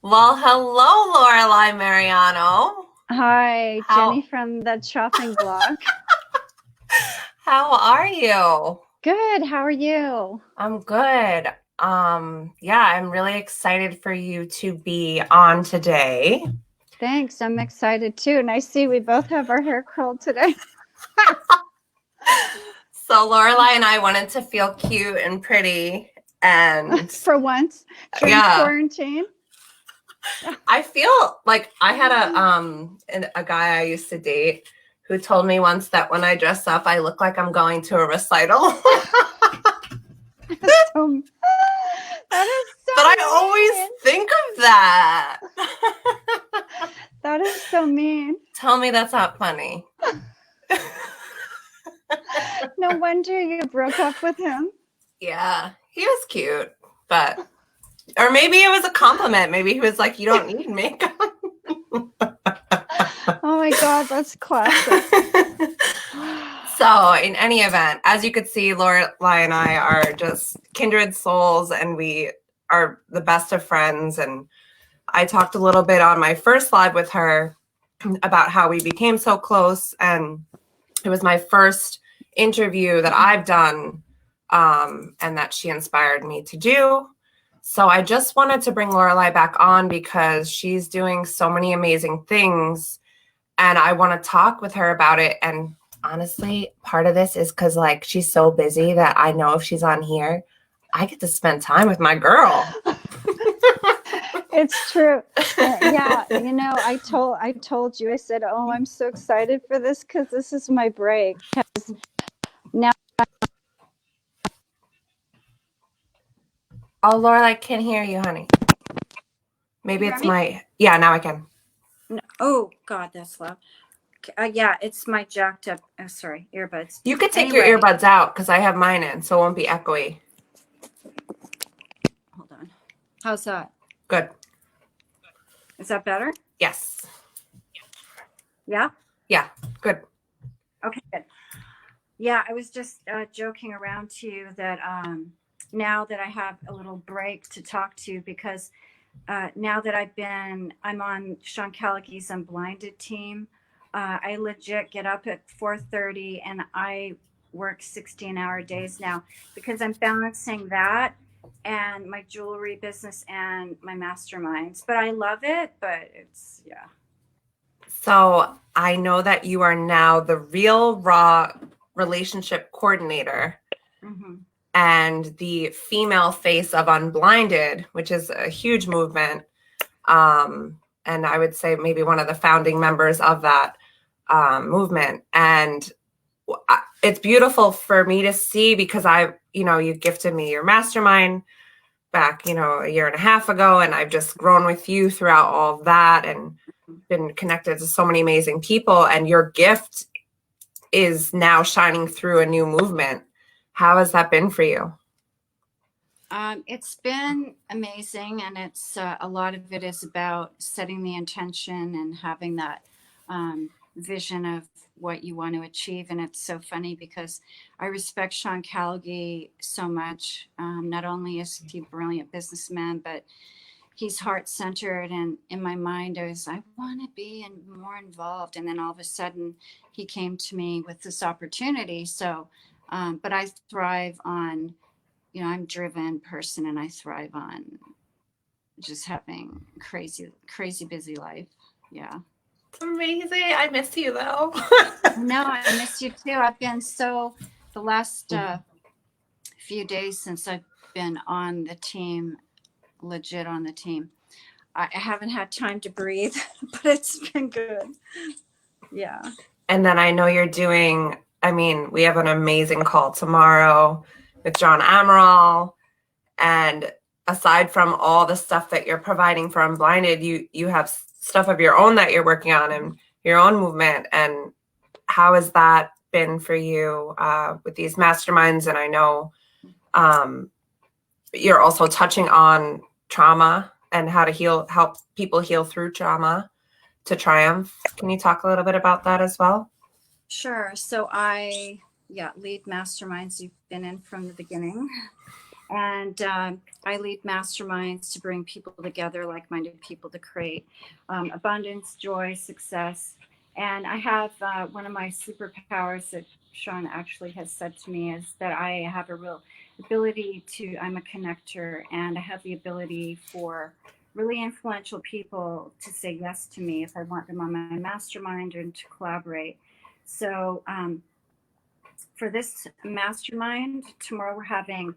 Well, hello, Lorelei Mariano. Hi, How Jenny from the chopping block. how are you? Good. How are you? I'm good. Yeah, I'm really excited for you to be on today. Thanks. I'm excited too. And I see we both have our hair curled today. So Lorelei and I wanted to feel cute and pretty, and For once during yeah, quarantine. I feel like I had a guy I used to date who told me once that when I dress up, I look like I'm going to a recital. So, that is so But I mean. always think of that. That is so mean. Tell me that's not funny. No wonder you broke up with him. Yeah, he was cute, but or maybe it was a compliment. Maybe he was like, "You don't need makeup." Oh my God, that's classic. So, in any event, as you could see, Lorelei and I are just kindred souls, and we are the best of friends. And I talked a little bit on my first live with her about how we became so close, and it was my first interview that I've done, and that she inspired me to do. So I just wanted to bring Lorelei back on because she's doing so many amazing things, and I want to talk with her about it. And honestly, part of this is because like she's so busy that I know if she's on here, I get to spend time with my girl. It's true. Yeah, I told you, I said, "Oh, I'm so excited for this because this is my break." Now Oh, Lorelei, I can't hear you, honey. Maybe it's yeah, now I can. No. Oh God, that's loud. Yeah, it's my jacked up. Oh, sorry, earbuds. You could take your earbuds out because I have mine in, so it won't be echoey. Hold on. How's that? Good. Is that better? Yes. Yeah. Yeah. Good. Okay. Good. Yeah, I was just joking around to you that now that I have a little break to talk to because now that I'm on Sean Callagy's UNBLINDED team. I legit get up at 4:30 and I work 16-hour days now because I'm balancing that and my jewelry business and my masterminds. But I love it, but it's, yeah. So I know that you are now the Real Raw relationship coordinator and the female face of UNBLINDED, which is a huge movement. And I would say maybe one of the founding members of that movement. And it's beautiful for me to see because you gifted me your mastermind back, a year and a half ago. And I've just grown with you throughout all of that and been connected to so many amazing people. And your gift is now shining through a new movement. How has that been for you? It's been amazing, and it's a lot of it is about setting the intention and having that vision of what you want to achieve. And it's so funny because I respect Sean Callagy so much. Not only is he a brilliant businessman, but he's heart-centered. And in my mind, I want to be more involved. And then all of a sudden, he came to me with this opportunity. So, but I thrive on I'm a driven person and I thrive on just having crazy busy life. Yeah. It's amazing. I miss you though. No, I miss you too. I've been the last few days since I've been on the team, legit on the team. I haven't had time to breathe, but it's been good. Yeah. And then I know we have an amazing call tomorrow with John Amaral. And aside from all the stuff that you're providing for UNBLINDED, you have stuff of your own that you're working on and your own movement. And how has that been for you with these masterminds? And I know you're also touching on trauma and how to help people heal through trauma to triumph. Can you talk a little bit about that as well? Sure. So I lead masterminds. You've been in from the beginning. And I lead masterminds to bring people together, like-minded people, to create abundance, joy, success. And I have one of my superpowers that Sean actually has said to me is that I have a real ability to, I'm a connector, and I have the ability for really influential people to say yes to me if I want them on my mastermind and to collaborate. So for this mastermind, tomorrow we're having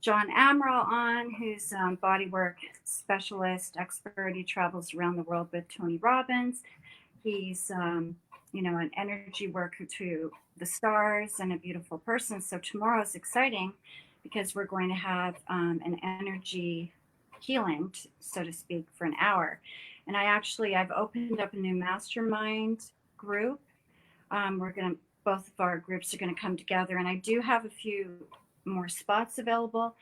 John Amaral on, who's bodywork specialist, expert. He travels around the world with Tony Robbins. He's, an energy worker to the stars and a beautiful person. So tomorrow is exciting because we're going to have an energy healing, so to speak, for an hour. And I've opened up a new mastermind group. Both of our groups are going to come together, and I do have a few more spots available.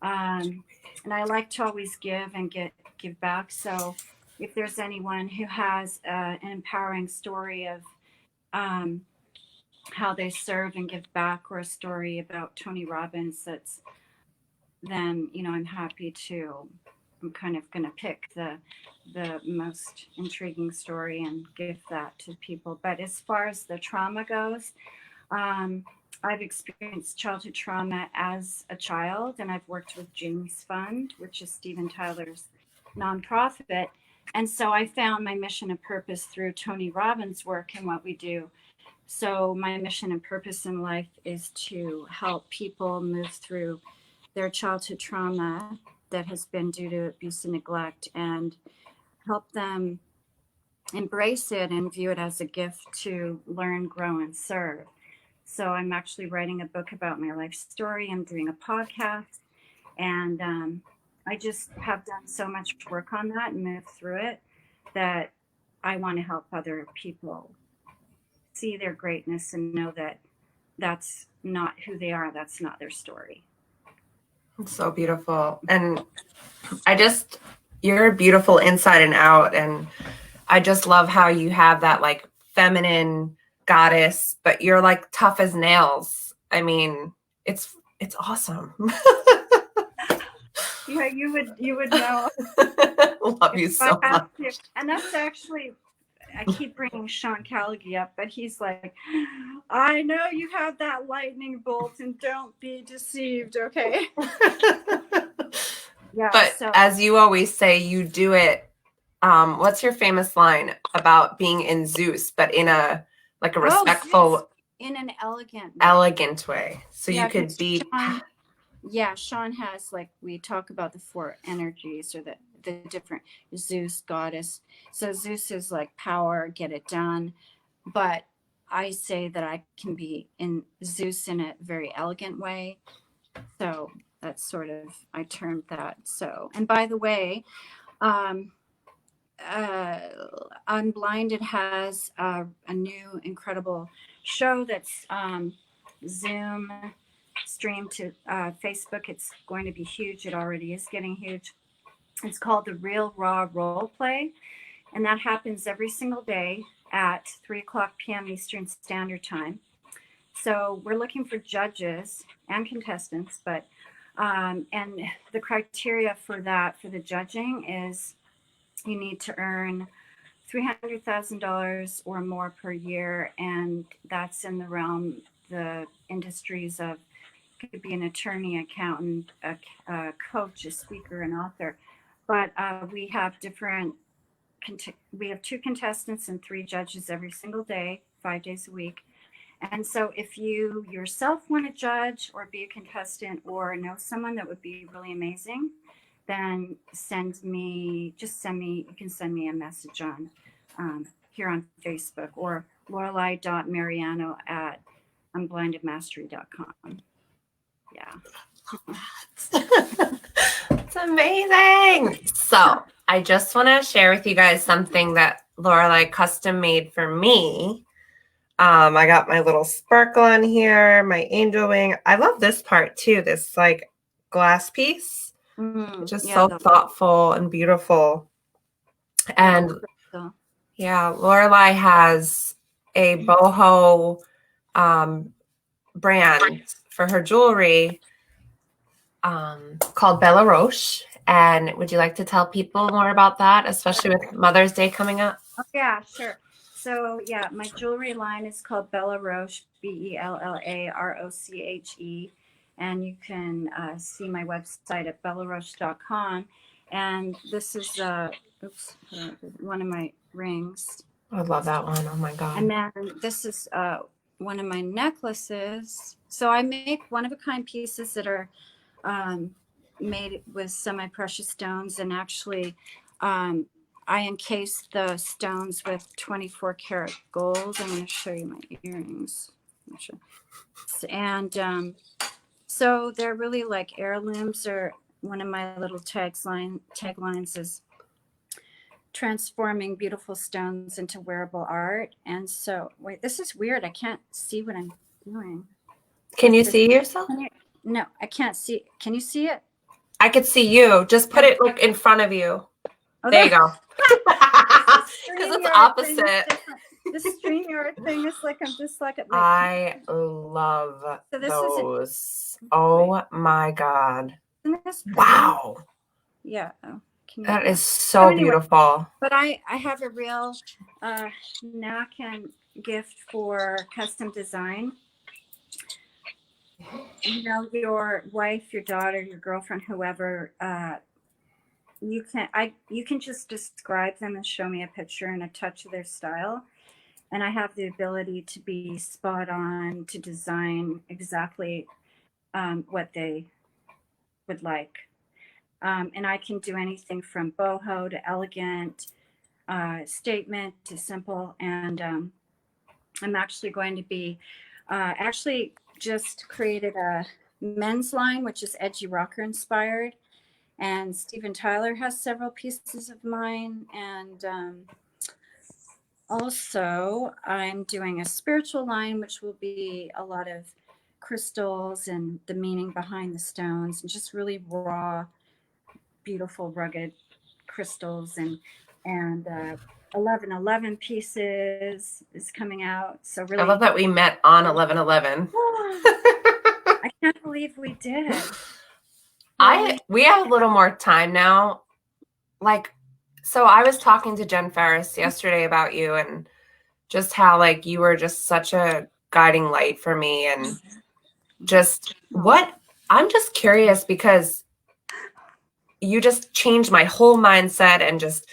And I like to always give and give back. So if there's anyone who has an empowering story of how they serve and give back, or a story about Tony Robbins, then I'm happy to. I'm kind of going to pick the most intriguing story and give that to people. But as far as the trauma goes, I've experienced childhood trauma as a child, and I've worked with Jamie's Fund, which is Steven Tyler's nonprofit. And so I found my mission and purpose through Tony Robbins' work and what we do. So my mission and purpose in life is to help people move through their childhood trauma that has been due to abuse and neglect, and help them embrace it and view it as a gift to learn, grow, and serve. So I'm actually writing a book about my life story. I'm doing a podcast, and I just have done so much work on that and moved through it that I want to help other people see their greatness and know that that's not who they are. That's not their story. It's so beautiful. And you're beautiful inside and out. And I just love how you have that like feminine goddess, but you're like tough as nails. I mean, it's awesome. Yeah, you would know. Love you so much. And that's actually, I keep bringing Sean Callagy up, but he's like, I know you have that lightning bolt, and don't be deceived, okay? Yeah. But as you always say, you do it. What's your famous line about being in Zeus, but in a respectful, in an elegant way? So yeah, you could be. Sean has, like, we talk about the four energies, or the different Zeus, goddess. So Zeus is like power, get it done. But I say that I can be in Zeus in a very elegant way. So that's sort of, I termed that. So, and by the way, Unblinded has a new incredible show that's Zoom streamed to Facebook. It's going to be huge. It already is getting huge. It's called The Real Raw Role Play, and that happens every single day at 3:00 p.m. Eastern Standard Time. So we're looking for judges and contestants, but and the criteria for the judging is you need to earn $300,000 or more per year, and that's in the realm, the industries of, could be an attorney, accountant, a coach, a speaker, an author. But we have we have 2 contestants and 3 judges every single day, 5 days a week. And so if you yourself want to judge or be a contestant, or know someone that would be really amazing, then you can send me a message on here on Facebook, or lorelei.mariano@unblindedmastery.com. Yeah. It's amazing. So I just want to share with you guys something that Lorelei custom made for me. I got my little sparkle on here, my angel wing. I love this part too, this like glass piece. Just so thoughtful and beautiful. And yeah, Lorelei has a boho brand for her jewelry. called Bella Roche. And would you like to tell people more about that, especially with Mother's Day coming up? Oh, yeah, sure. So yeah, my jewelry line is called Bella Roche, BellaRoche, and you can see my website at bellaroche.com. And this is one of my rings. I love that one. Oh my And God. then this is one of my necklaces. So I make one-of-a-kind pieces that are made with semi-precious stones, and actually I encase the stones with 24 karat gold. I'm going to show you my earrings. And so they're really like heirlooms, or one of my little taglines is transforming beautiful stones into wearable art. And so, wait, this is weird. I can't see what I'm doing. Can you see yourself? No, I can't see. Can you see it? I could see you. Just put it like in front of you. Oh, there you go. Because it's opposite. This StreamYard thing is like, I'm just like, I love so this those. Oh my God. Isn't this pretty? Wow. Yeah. That is so beautiful. But I have a real knack and gift for custom design. You know, your wife, your daughter, your girlfriend, whoever, you can just describe them and show me a picture and a touch of their style. And I have the ability to be spot on to design exactly what they would like. And I can do anything from boho to elegant, statement to simple. And I'm actually going to be actually just created a men's line, which is edgy rocker inspired. And Steven Tyler has several pieces of mine. And also I'm doing a spiritual line, which will be a lot of crystals and the meaning behind the stones, and just really raw, beautiful, rugged crystals. And 1111 pieces is coming out. So really, I love that we met on 11/11. I can't believe we did. We have a little more time now. Like, so I was talking to Jen Ferris yesterday about you, and just how like you were just such a guiding light for me, and just I'm just curious, because you just changed my whole mindset and just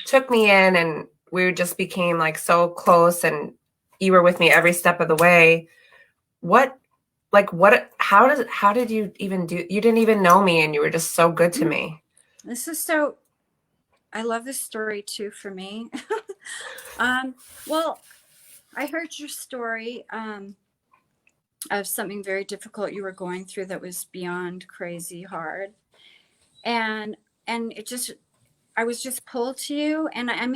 took me in, and we just became like so close, and you were with me every step of the way. How did you even you didn't even know me, and you were just so good to me. I love this story too for me. Well, I heard your story of something very difficult you were going through that was beyond crazy hard. And I was just pulled to you, and I'm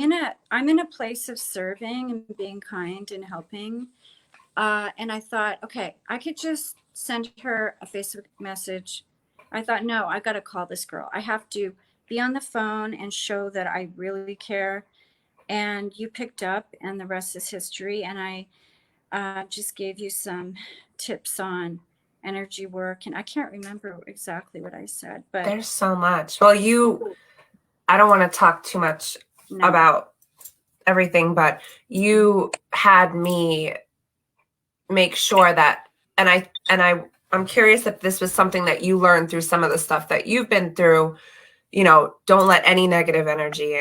in a place of serving and being kind and helping. And I thought, okay, I could just send her a Facebook message. I thought, no, I got to call this girl. I have to be on the phone and show that I really care. And you picked up, and the rest is history. And I just gave you some tips on energy work. And I can't remember exactly what I said, but there's so much. Well, I don't want to talk too much about everything, but you had me make sure that, and I'm curious if this was something that you learned through some of the stuff that you've been through. You know, don't let any negative energy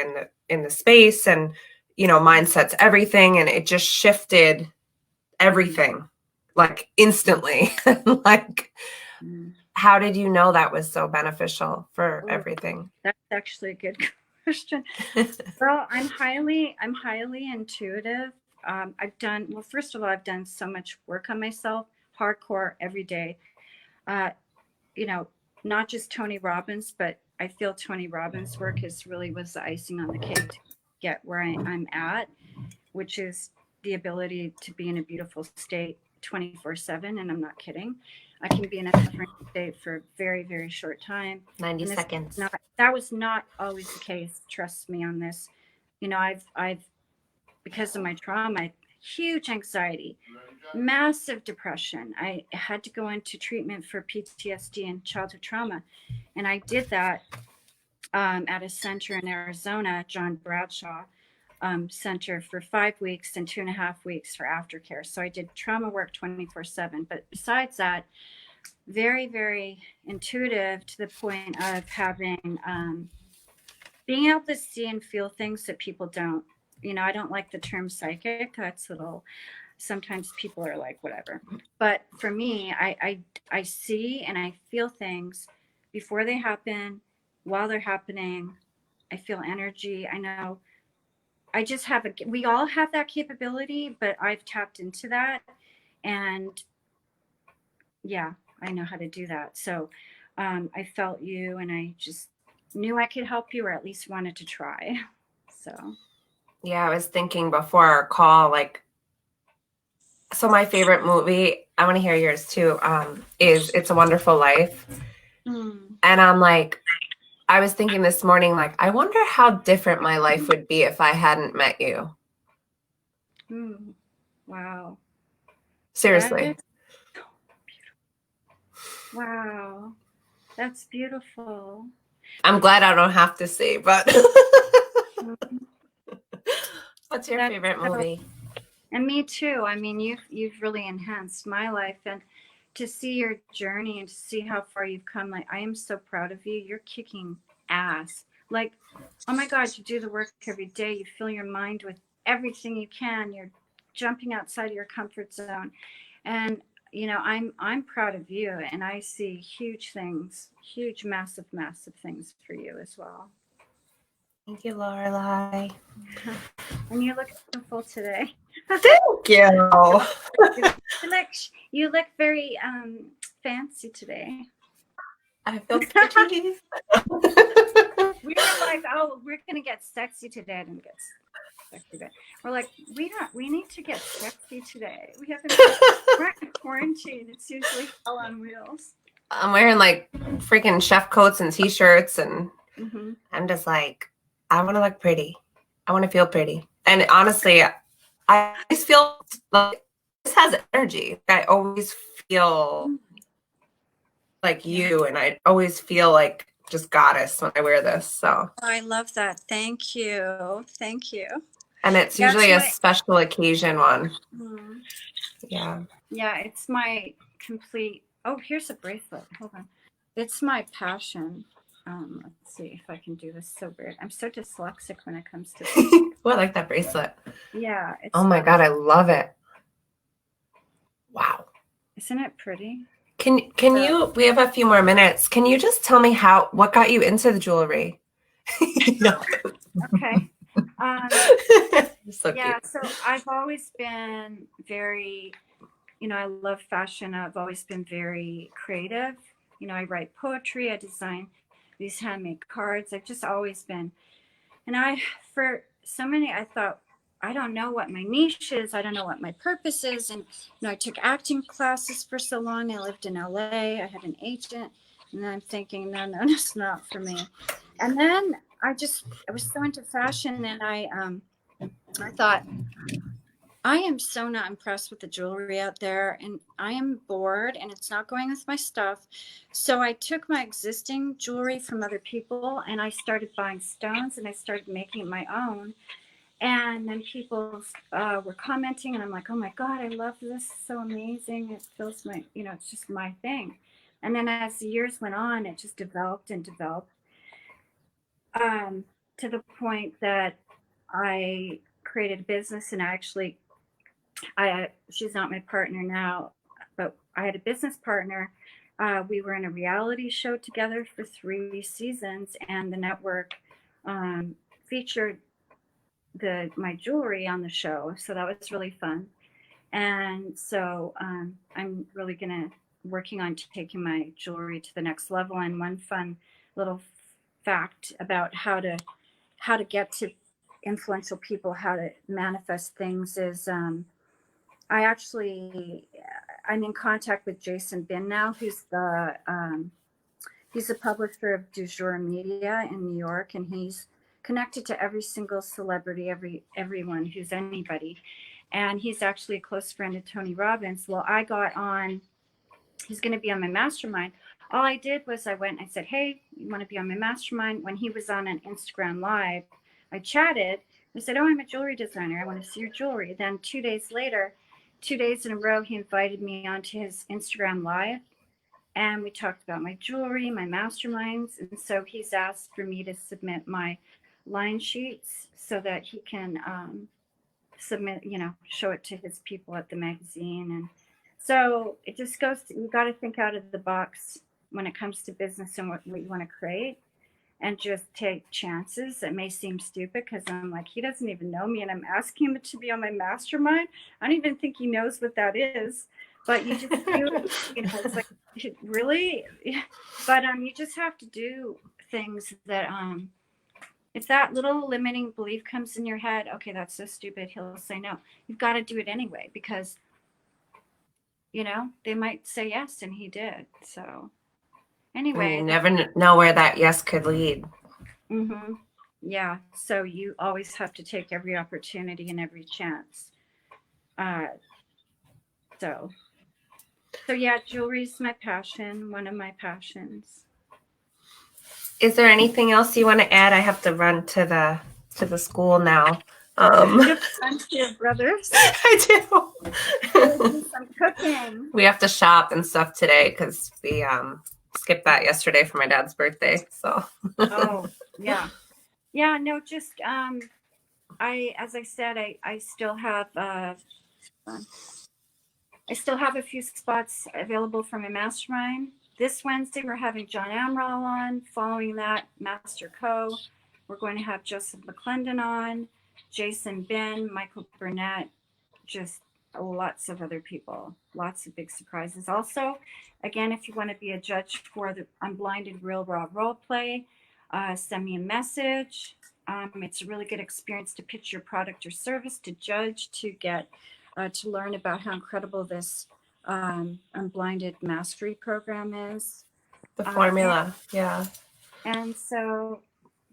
in the space, and mindset's everything, and it just shifted everything like instantly. Like, how did you know that was so beneficial for everything? That's actually a good question. Well, I'm highly intuitive. First of all, I've done so much work on myself, hardcore every day. Not just Tony Robbins, but I feel Tony Robbins' work was the icing on the cake to get where I'm at, which is the ability to be in a beautiful state 24/7. And I'm not kidding. I can be in a suffering state for a very, very short time. 90 seconds. That was not always the case. Trust me on this. I've because of my trauma, I huge anxiety, massive depression. I had to go into treatment for PTSD and childhood trauma. And I did that at a center in Arizona, John Bradshaw Center, for 5 weeks and 2.5 weeks for aftercare. So I did trauma work 24/7. But besides that, very, very intuitive to the point of having, being able to see and feel things that people don't. I don't like the term psychic. That's a little, sometimes people are like, whatever. But for me, I see and I feel things before they happen, while they're happening. I feel energy. I know I just have we all have that capability, but I've tapped into that. And yeah, I know how to do that. So I felt you and I just knew I could help you, or at least wanted to try. So. Yeah, I was thinking before our call, like, so my favorite movie, I want to hear yours too, is It's a Wonderful Life. And I'm like, I was thinking this morning, like, I wonder how different my life would be if I hadn't met you. Wow. Seriously. Wow. That's beautiful. I'm glad I don't have to see, but what's your favorite movie? And me too. I mean, you've really enhanced my life, and to see your journey and to see how far you've come, like, I am so proud of you. You're kicking ass. Like, oh my God, you do the work every day. You fill your mind with everything you can. You're jumping outside of your comfort zone. And I'm proud of you, and I see huge things, huge, massive, massive things for you as well. Thank you, Lorelei. And you look beautiful today. Thank you. You look very fancy today. I feel pretty. We were like, oh, we're gonna get sexy today. I didn't get sexy, but we're like, we need to get sexy today. We're in quarantine. It's usually hell on wheels. I'm wearing like freaking chef coats and t-shirts, and I'm just like, I want to look pretty. I want to feel pretty. And honestly, I just feel like this has energy. I always feel like you, and I always feel like just goddess when I wear this. So I love that. Thank you. Thank you. And it's usually a special occasion one. Yeah. Yeah, it's my complete. Oh, here's a bracelet. Hold on. It's my passion. Let's see if I can do this. So weird. I'm so dyslexic when it comes to this. Oh, I like that bracelet. Yeah. Oh my God, I love it. Wow. Isn't it pretty? Can you, we have a few more minutes. Can you just tell me what got you into the jewelry? No. Okay. So yeah, so I've always been very, I love fashion. I've always been very creative. I write poetry, I design these handmade cards. I've just always been. And for so many, I thought, I don't know what my niche is. I don't know what my purpose is. And, I took acting classes for so long. I lived in LA. I had an agent. And I'm thinking, no, it's not for me. And then I was so into fashion, and I thought, I am so not impressed with the jewelry out there, and I am bored, and it's not going with my stuff. So I took my existing jewelry from other people, and I started buying stones, and I started making it my own. And then people were commenting, and I'm like, oh my God, I love this. It's so amazing. It feels it's just my thing. And then as the years went on, it just developed and developed to the point that I created a business, and she's not my partner now, but I had a business partner. We were in a reality show together for 3 seasons, and the network featured my jewelry on the show. So that was really fun. And so I'm really working on taking my jewelry to the next level. And one fun little fact about how to get to influential people, how to manifest things is I'm in contact with Jason Bin now, who's he's a publisher of Du Jour Media in New York, and he's connected to every single celebrity, everyone who's anybody. and he's actually a close friend of Tony Robbins. Well, I got on, he's going to be on my mastermind. All I did was I went and I said, hey, you want to be on my mastermind? When he was on an Instagram live, I chatted. I said, oh, I'm a jewelry designer. I want to see your jewelry. Then 2 days later, 2 days in a row, he invited me onto his Instagram live. And we talked about my jewelry, my masterminds. And so he's asked for me to submit my line sheets so that he can submit, show it to his people at the magazine. And so it just goes to, you got to think out of the box when it comes to business and what you want to create, and just take chances. It may seem stupid because I'm like, he doesn't even know me and I'm asking him to be on my mastermind. I don't even think he knows what that is, but you just do it. It's like, really? But you just have to do things that if that little limiting belief comes in your head, okay, that's so stupid, he'll say no. You've got to do it anyway, because they might say yes, and he did. So anyway, you never know where that yes could lead. Yeah, so you always have to take every opportunity and every chance. So yeah, jewelry's my passion, one of my passions. Is there anything else you want to add? I have to run to the school now. You have your brothers. I do. Do some cooking. We have to shop and stuff today because we skipped that yesterday for my dad's birthday. So. Oh yeah, no, just as I said, I still have a few spots available for my mastermind. This Wednesday, we're having John Amaral on. Following that, Master Co. We're going to have Joseph McClendon on, Jason Ben, Michael Burnett, just lots of other people, lots of big surprises. Also, again, if you want to be a judge for the Unblinded Real Raw Role Play, send me a message. It's a really good experience to pitch your product or service, to judge, to get to learn about how incredible this Unblinded Mastery program is. The formula, yeah. And so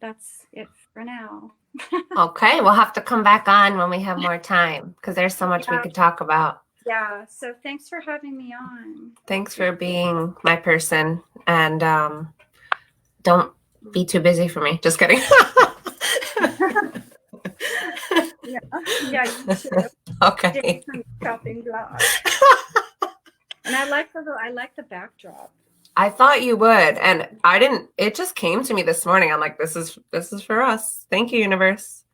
that's it for now. Okay, we'll have to come back on when we have more time because there's so much we could talk about. Yeah, so thanks for having me on. Thanks for being my person, and don't be too busy for me. Just kidding. Yeah, you too. Okay. Chopping block. And I like the backdrop. I thought you would, and I didn't. It just came to me this morning. I'm like, this is for us. Thank you, universe.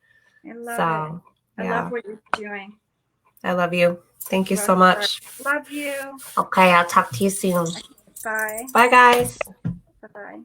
I love it. I love what you're doing. I love you. Thank you so much. Love you. Okay, I'll talk to you soon. Bye. Bye, guys. Bye-bye.